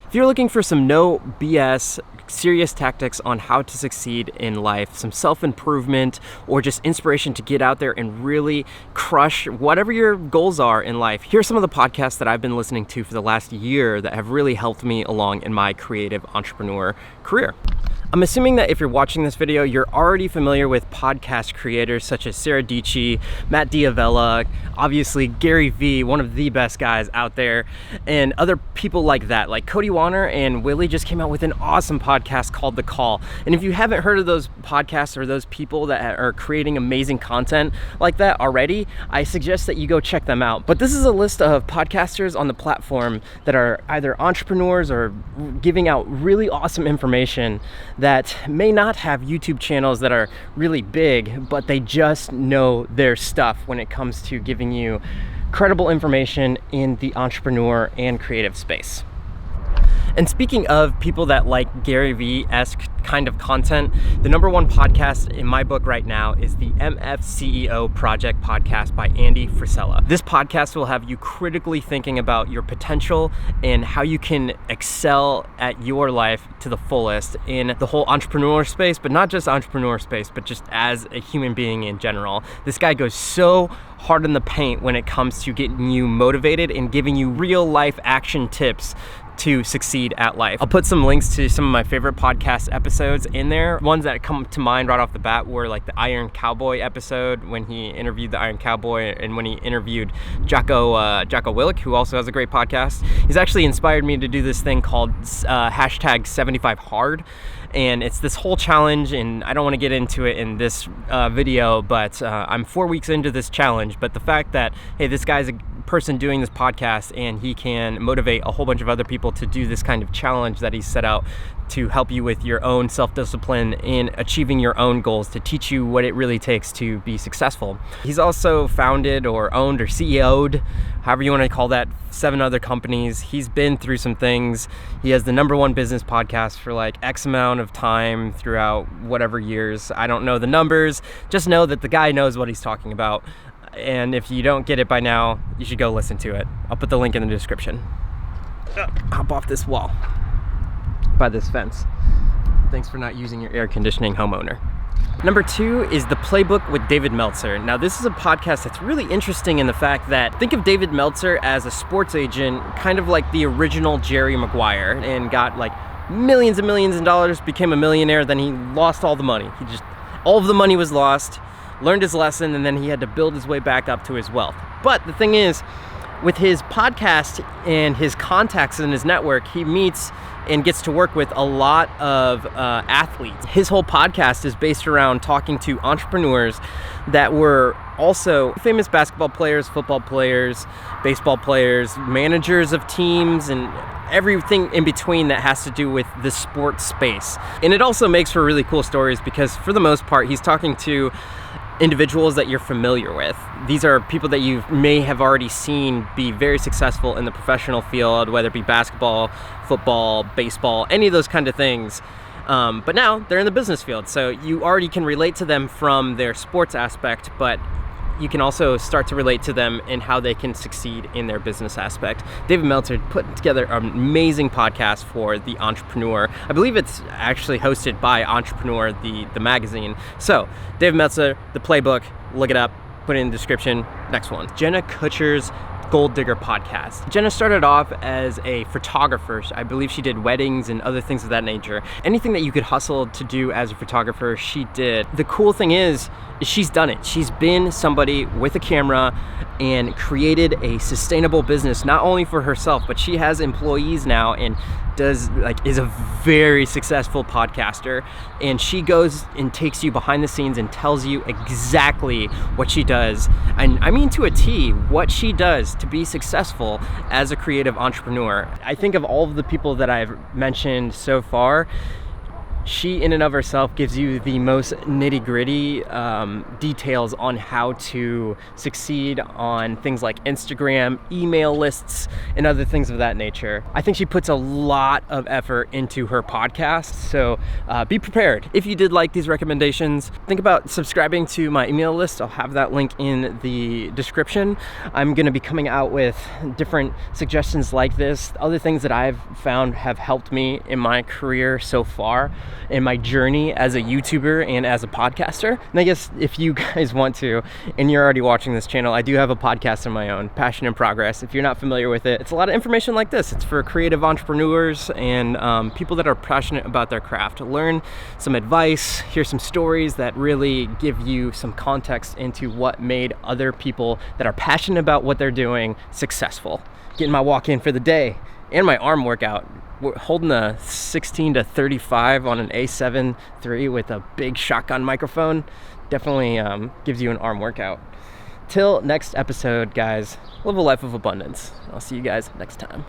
If you're looking for some no BS, serious tactics on how to succeed in life, some self-improvement, or just inspiration to get out there and really crush whatever your goals are in life, here's some of the podcasts that I've been listening to for the last year that have really helped me along in my creative entrepreneur career. I'm assuming that if you're watching this video, you're already familiar with podcast creators such as Sarah Dietschy, Matt Diavella, obviously Gary Vee, one of the best guys out there, and other people like that. Like Cody Warner and Willie just came out with an awesome podcast called The Call. And if you haven't heard of those podcasts or those people that are creating amazing content like that already, I suggest that you go check them out. But this is a list of podcasters on the platform that are either entrepreneurs or giving out really awesome information that may not have YouTube channels that are really big, but they just know their stuff when it comes to giving you credible information in the entrepreneur and creative space. And speaking of people that like Gary Vee-esque kind of content, the number one podcast in my book right now is the MMF CEO Project podcast by Andy Frisella. This podcast will have you critically thinking about your potential and how you can excel at your life to the fullest in the whole entrepreneur space, but not just entrepreneur space, but just as a human being in general. This guy goes so hard in the paint when it comes to getting you motivated and giving you real life action tips to succeed at life. I'll put some links to some of my favorite podcast episodes in there. Ones that come to mind right off the bat were like the Iron Cowboy episode when he interviewed the Iron Cowboy, and when he interviewed Jocko Willink, who also has a great podcast. He's actually inspired me to do this thing called hashtag 75hard. And it's this whole challenge, and I don't want to get into it in this video, but I'm 4 weeks into this challenge. But the fact that, hey, this guy's a person doing this podcast and he can motivate a whole bunch of other people to do this kind of challenge that he's set out to help you with your own self-discipline in achieving your own goals, to teach you what it really takes to be successful. He's also founded or owned or CEO'd, however you want to call that, 7 other companies. He's been through some things. He has the number one business podcast for like X amount of time throughout whatever years. I don't know the numbers. Just know that the guy knows what he's talking about. And if you don't get it by now, you should go listen to it. I'll put the link in the description. Hop off this wall by this fence. Thanks for not using your air conditioning, homeowner. Number 2 is The Playbook with David Meltzer. Now, this is a podcast that's really interesting in the fact that, think of David Meltzer as a sports agent, kind of like the original Jerry Maguire, and got like millions and millions of dollars, became a millionaire, then he lost all the money. All of the money was lost, learned his lesson, and then he had to build his way back up to his wealth. But the thing is, with his podcast and his contacts in his network, he meets and gets to work with a lot of athletes. His whole podcast is based around talking to entrepreneurs that were also famous basketball players, football players, baseball players, managers of teams, and everything in between that has to do with the sports space. And it also makes for really cool stories because for the most part, he's talking to individuals that you're familiar with. These are people that you may have already seen be very successful in the professional field, whether it be basketball, football, baseball, any of those kind of things. But now they're in the business field. So you already can relate to them from their sports aspect, but you can also start to relate to them in how they can succeed in their business aspect. David Meltzer put together an amazing podcast for The Entrepreneur. I believe it's actually hosted by Entrepreneur, the magazine. So, David Meltzer, The Playbook, look it up, put it in the description. Next one, Jenna Kutcher's Gold Digger podcast. Jenna started off as a photographer. I believe she did weddings and other things of that nature. Anything that you could hustle to do as a photographer, she did. The cool thing is she's done it. She's been somebody with a camera and created a sustainable business, not only for herself, but she has employees now and is a very successful podcaster. And she goes and takes you behind the scenes and tells you exactly what she does. And I mean to a T, what she does to be successful as a creative entrepreneur. I think of all of the people that I've mentioned so far, She in and of herself gives you the most nitty-gritty details on how to succeed on things like Instagram, email lists, and other things of that nature. I think she puts a lot of effort into her podcast, so be prepared. If you did like these recommendations, think about subscribing to my email list. I'll have that link in the description. I'm going to be coming out with different suggestions like this, other things that I've found have helped me in my career so far, in my journey as a YouTuber and as a podcaster. And I guess if you guys want to, and you're already watching this channel, I do have a podcast of my own, Passion in Progress. If you're not familiar with it, it's a lot of information like this. It's for creative entrepreneurs and people that are passionate about their craft. Learn some advice, hear some stories that really give you some context into what made other people that are passionate about what they're doing successful. Getting my walk in for the day and my arm workout. We're holding a 16 to 35 on an A7 III with a big shotgun microphone definitely gives you an arm workout. Till next episode, guys, live a life of abundance. I'll see you guys next time.